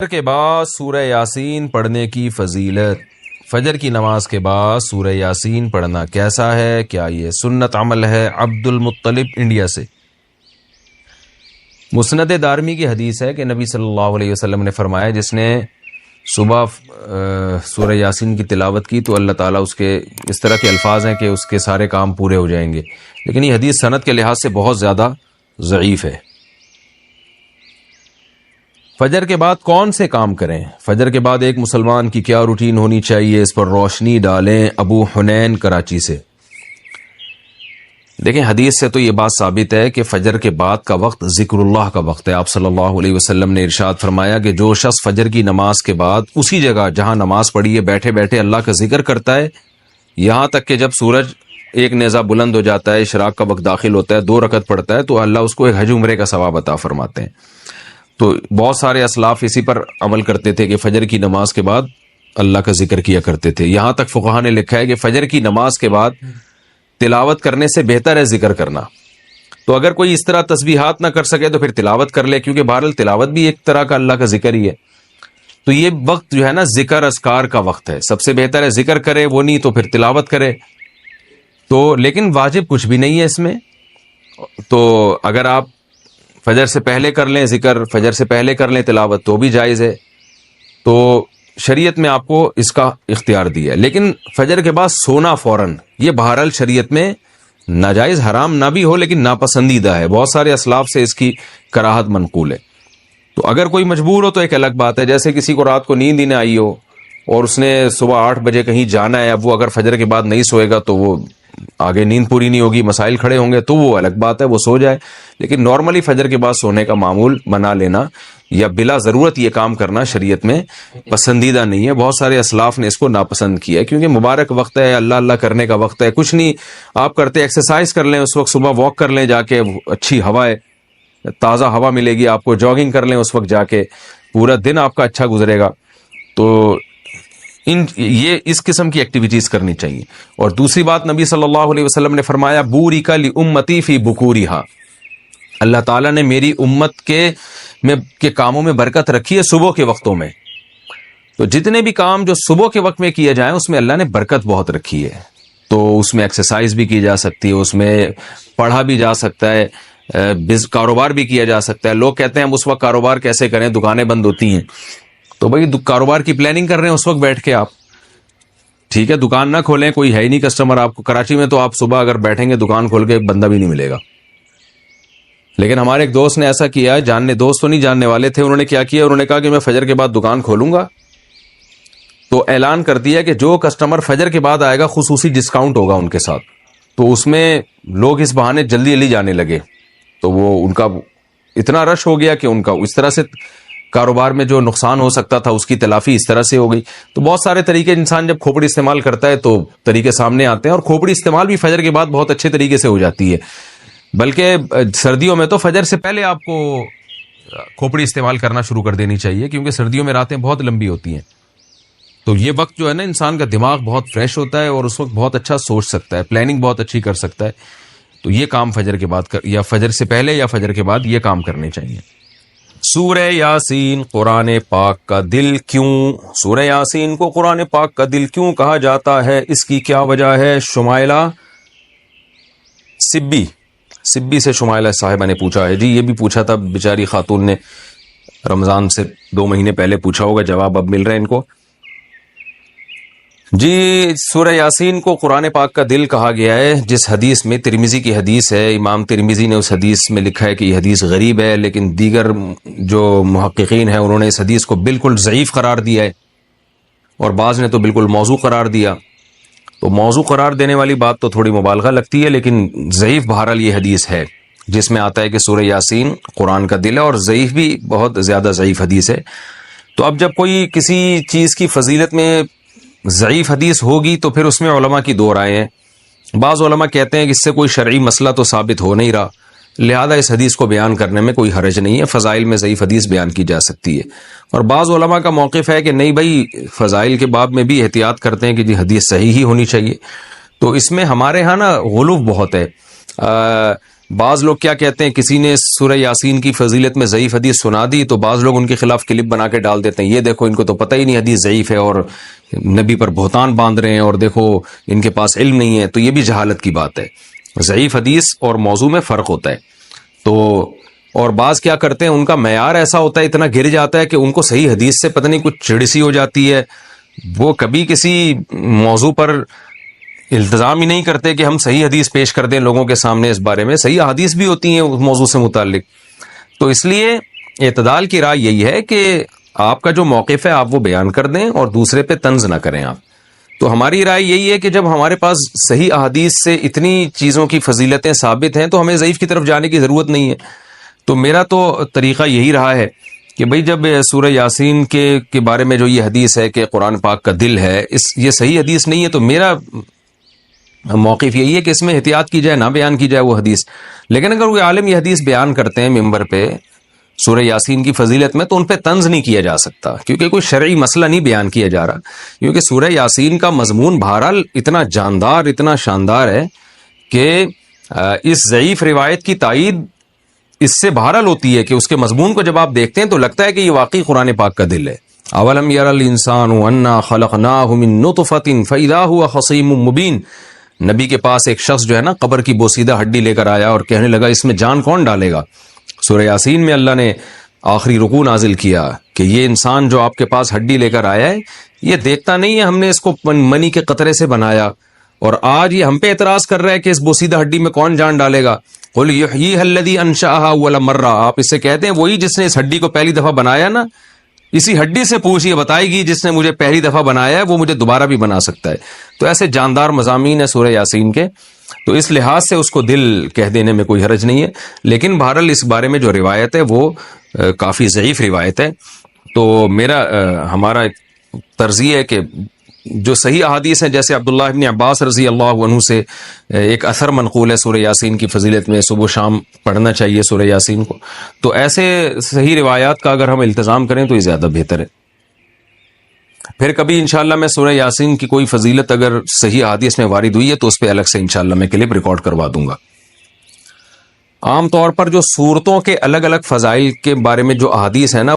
فجر کے بعد سورہ یاسین پڑھنے کی فضیلت۔ فجر کی نماز کے بعد سورہ یاسین پڑھنا کیسا ہے؟ کیا یہ سنت عمل ہے؟ عبد المطلب انڈیا سے۔ مسند دارمی کی حدیث ہے کہ نبی صلی اللہ علیہ وسلم نے فرمایا جس نے صبح سورہ یاسین کی تلاوت کی تو اللہ تعالیٰ اس کے اس طرح کے الفاظ ہیں کہ اس کے سارے کام پورے ہو جائیں گے، لیکن یہ حدیث سند کے لحاظ سے بہت زیادہ ضعیف ہے۔ فجر کے بعد کون سے کام کریں؟ فجر کے بعد ایک مسلمان کی کیا روٹین ہونی چاہیے؟ اس پر روشنی ڈالیں۔ ابو حنین کراچی سے۔ دیکھیں حدیث سے تو یہ بات ثابت ہے کہ فجر کے بعد کا وقت ذکر اللہ کا وقت ہے۔ آپ صلی اللہ علیہ وسلم نے ارشاد فرمایا کہ جو شخص فجر کی نماز کے بعد اسی جگہ جہاں نماز پڑھی ہے بیٹھے بیٹھے اللہ کا ذکر کرتا ہے یہاں تک کہ جب سورج ایک نیزہ بلند ہو جاتا ہے، اشراق کا وقت داخل ہوتا ہے، 2 رکعت پڑھتا ہے تو اللہ اس کو ایک حج عمرے کا ثواب عطا فرماتے ہیں۔ تو بہت سارے اسلاف اسی پر عمل کرتے تھے کہ فجر کی نماز کے بعد اللہ کا ذکر کیا کرتے تھے۔ یہاں تک فقہا نے لکھا ہے کہ فجر کی نماز کے بعد تلاوت کرنے سے بہتر ہے ذکر کرنا۔ تو اگر کوئی اس طرح تسبیحات نہ کر سکے تو پھر تلاوت کر لے، کیونکہ بہرحال تلاوت بھی ایک طرح کا اللہ کا ذکر ہی ہے۔ تو یہ وقت جو ہے نا ذکر اذکار کا وقت ہے، سب سے بہتر ہے ذکر کرے، وہ نہیں تو پھر تلاوت کرے۔ تو لیکن واجب کچھ بھی نہیں ہے اس میں۔ تو اگر آپ فجر سے پہلے کر لیں ذکر، فجر سے پہلے کر لیں تلاوت تو بھی جائز ہے۔ تو شریعت میں آپ کو اس کا اختیار دیا ہے، لیکن فجر کے بعد سونا فوراً یہ بہرحال شریعت میں ناجائز حرام نہ بھی ہو لیکن ناپسندیدہ ہے۔ بہت سارے اسلاف سے اس کی کراہت منقول ہے۔ تو اگر کوئی مجبور ہو تو ایک الگ بات ہے، جیسے کسی کو رات کو نیند ہی نہ آئی ہو اور اس نے صبح 8 بجے کہیں جانا ہے، اب وہ اگر فجر کے بعد نہیں سوئے گا تو وہ آگے نیند پوری نہیں ہوگی، مسائل کھڑے ہوں گے، تو وہ الگ بات ہے، وہ سو جائے۔ لیکن نارملی فجر کے بعد سونے کا معمول بنا لینا یا بلا ضرورت یہ کام کرنا شریعت میں پسندیدہ نہیں ہے۔ بہت سارے اسلاف نے اس کو ناپسند کیا ہے کیونکہ مبارک وقت ہے، اللہ اللہ کرنے کا وقت ہے۔ کچھ نہیں آپ کرتے، ایکسرسائز کر لیں اس وقت، صبح واک کر لیں جا کے، اچھی ہوا ہے، تازہ ہوا ملے گی آپ کو، جاگنگ کر لیں اس وقت جا کے، پورا دن آپ کا اچھا گزرے گا۔ تو یہ اس قسم کی ایکٹیویٹیز کرنی چاہیے۔ اور دوسری بات نبی صلی اللہ علیہ وسلم نے فرمایا بورک لامتی فی بکورہا، اللہ تعالیٰ نے میری امت کے کاموں میں برکت رکھی ہے صبح کے وقتوں میں۔ تو جتنے بھی کام جو صبح کے وقت میں کیے جائیں اس میں اللہ نے برکت بہت رکھی ہے۔ تو اس میں ایکسرسائز بھی کی جا سکتی ہے، اس میں پڑھا بھی جا سکتا ہے، کاروبار بھی کیا جا سکتا ہے۔ لوگ کہتے ہیں ہم اس وقت کاروبار کیسے کریں، دکانیں بند ہوتی ہیں۔ تو بھائی کاروبار کی پلاننگ کر رہے ہیں اس وقت بیٹھ کے آپ، ٹھیک ہے، دکان نہ کھولیں، کوئی ہے ہی نہیں کسٹمر آپ کو۔ کراچی میں تو آپ صبح اگر بیٹھیں گے دکان کھول کے ایک بندہ بھی نہیں ملے گا۔ لیکن ہمارے ایک دوست نے ایسا کیا، دوست تو نہیں جاننے والے تھے، انہوں نے کیا کیا، انہوں نے کہا کہ میں فجر کے بعد دکان کھولوں گا، تو اعلان کر دیا کہ جو کسٹمر فجر کے بعد آئے گا خصوصی ڈسکاؤنٹ ہوگا ان کے ساتھ۔ تو اس میں لوگ اس بہانے جلدی جلدی جانے لگے، تو وہ ان کا اتنا رش ہو گیا کہ ان کا اس طرح سے کاروبار میں جو نقصان ہو سکتا تھا اس کی تلافی اس طرح سے ہو گئی۔ تو بہت سارے طریقے، انسان جب کھوپڑی استعمال کرتا ہے تو طریقے سامنے آتے ہیں، اور کھوپڑی استعمال بھی فجر کے بعد بہت اچھے طریقے سے ہو جاتی ہے۔ بلکہ سردیوں میں تو فجر سے پہلے آپ کو کھوپڑی استعمال کرنا شروع کر دینی چاہیے، کیونکہ سردیوں میں راتیں بہت لمبی ہوتی ہیں۔ تو یہ وقت جو ہے نا انسان کا دماغ بہت فریش ہوتا ہے اور اس وقت بہت اچھا سوچ سکتا ہے، پلاننگ بہت اچھی کر سکتا ہے۔ تو یہ کام فجر کے بعد یا فجر سے پہلے یا فجر کے بعد یہ کام کرنے چاہیے۔ سورہ یاسین قرآن پاک کا دل کیوں؟ سورہ یاسین کو قرآن پاک کا دل کیوں کہا جاتا ہے؟ اس کی کیا وجہ ہے؟ شمائلہ سبی سے شمائلہ صاحبہ نے پوچھا ہے۔ جی یہ بھی پوچھا تھا بیچاری خاتون نے، رمضان سے 2 مہینے پہلے پوچھا ہوگا، جواب اب مل رہا ہے ان کو۔ جی سورہ یاسین کو قرآن پاک کا دل کہا گیا ہے جس حدیث میں، ترمذی کی حدیث ہے، امام ترمذی نے اس حدیث میں لکھا ہے کہ یہ حدیث غریب ہے، لیکن دیگر جو محققین ہیں انہوں نے اس حدیث کو بالکل ضعیف قرار دیا ہے، اور بعض نے تو بالکل موضوع قرار دیا۔ تو موضوع قرار دینے والی بات تو تھوڑی مبالغہ لگتی ہے، لیکن ضعیف بہرحال یہ حدیث ہے جس میں آتا ہے کہ سورہ یاسین قرآن کا دل ہے، اور ضعیف بھی بہت زیادہ ضعیف حدیث ہے۔ تو اب جب کوئی کسی چیز کی فضیلت میں ضعیف حدیث ہوگی تو پھر اس میں علماء کی 2 رائے ہیں۔ بعض علماء کہتے ہیں کہ اس سے کوئی شرعی مسئلہ تو ثابت ہو نہیں رہا، لہذا اس حدیث کو بیان کرنے میں کوئی حرج نہیں ہے، فضائل میں ضعیف حدیث بیان کی جا سکتی ہے۔ اور بعض علماء کا موقف ہے کہ نہیں بھائی، فضائل کے باب میں بھی احتیاط کرتے ہیں کہ جی حدیث صحیح ہی ہونی چاہیے۔ تو اس میں ہمارے ہاں نا غلو بہت ہے، بعض لوگ کیا کہتے ہیں، کسی نے سورہ یاسین کی فضیلت میں ضعیف حدیث سنا دی تو بعض لوگ ان کے خلاف کلپ بنا کے ڈال دیتے ہیں، یہ دیکھو ان کو تو پتہ ہی نہیں حدیث ضعیف ہے اور نبی پر بہتان باندھ رہے ہیں، اور دیکھو ان کے پاس علم نہیں ہے. تو یہ بھی جہالت کی بات ہے. ضعیف حدیث اور موضوع میں فرق ہوتا ہے. تو اور بعض کیا کرتے ہیں، ان کا معیار ایسا ہوتا ہے، اتنا گر جاتا ہے کہ ان کو صحیح حدیث سے پتہ نہیں کچھ چڑ سی ہو جاتی ہے. وہ کبھی کسی موضوع پر التزام ہی نہیں کرتے کہ ہم صحیح حدیث پیش کر دیں لوگوں کے سامنے. اس بارے میں صحیح حدیث بھی ہوتی ہیں اس موضوع سے متعلق. تو اس لیے اعتدال کی رائے یہی ہے کہ آپ کا جو موقف ہے آپ وہ بیان کر دیں اور دوسرے پہ طنز نہ کریں آپ. تو ہماری رائے یہی ہے کہ جب ہمارے پاس صحیح احادیث سے اتنی چیزوں کی فضیلتیں ثابت ہیں تو ہمیں ضعیف کی طرف جانے کی ضرورت نہیں ہے. تو میرا تو طریقہ یہی رہا ہے کہ بھئی جب سورہ یاسین کے بارے میں جو یہ حدیث ہے کہ قرآن پاک کا دل ہے، یہ صحیح حدیث نہیں ہے، تو میرا موقف یہی ہے کہ اس میں احتیاط کی جائے، نہ بیان کی جائے وہ حدیث. لیکن اگر کوئی عالم یہ حدیث بیان کرتے ہیں ممبر پہ سورہ یاسین کی فضیلت میں، تو ان پہ طنز نہیں کیا جا سکتا، کیونکہ کوئی شرعی مسئلہ نہیں بیان کیا جا رہا. کیونکہ سورہ یاسین کا مضمون بہرحال اتنا جاندار، اتنا شاندار ہے کہ اس ضعیف روایت کی تائید اس سے بہرحال ہوتی ہے کہ اس کے مضمون کو جب آپ دیکھتے ہیں تو لگتا ہے کہ یہ واقعی قرآن پاک کا دل ہے. اولم یر الانسان انا خلقناہ من نطفۃ فاذا هو خصیم مبین. نبی کے پاس ایک شخص جو ہے نا قبر کی بوسیدہ ہڈی لے کر آیا اور کہنے لگا اس میں جان کون ڈالے گا. سورہ یاسین میں اللہ نے آخری رکوع نازل کیا کہ یہ انسان جو آپ کے پاس ہڈی لے کر آیا ہے یہ دیکھتا نہیں ہے ہم نے اس کو منی کے قطرے سے بنایا، اور آج یہ ہم پہ اعتراض کر رہا ہے کہ اس بوسیدہ ہڈی میں کون جان ڈالے گا. قل یحییھا الذی انشأھا اول مرہ. آپ اس سے کہتے ہیں وہی جس نے اس ہڈی کو پہلی دفعہ بنایا نا، اسی ہڈی سے پوچھئے، بتائے گی جس نے مجھے پہلی دفعہ بنایا ہے وہ مجھے دوبارہ بھی بنا سکتا ہے. تو ایسے جاندار مضامین ہیں سورہ یاسین کے، تو اس لحاظ سے اس کو دل کہہ دینے میں کوئی حرج نہیں ہے. لیکن بہرحال اس بارے میں جو روایت ہے وہ کافی ضعیف روایت ہے. تو ہمارا طرز یہ ہے کہ جو صحیح احادیث ہیں، جیسے عبداللہ ابن عباس رضی اللہ عنہ سے ایک اثر منقول ہے سورہ یاسین کی فضیلت میں، صبح و شام پڑھنا چاہیے سورہ یاسین کو. تو ایسے صحیح روایات کا اگر ہم التزام کریں تو یہ زیادہ بہتر ہے. پھر کبھی انشاءاللہ میں سورہ یاسین کی کوئی فضیلت اگر صحیح احادیث میں وارد ہوئی ہے تو اس پہ الگ سے انشاءاللہ میں کلپ ریکارڈ کروا دوں گا. عام طور پر جو صورتوں کے الگ الگ فضائل کے بارے میں جو احادیث ہیں نا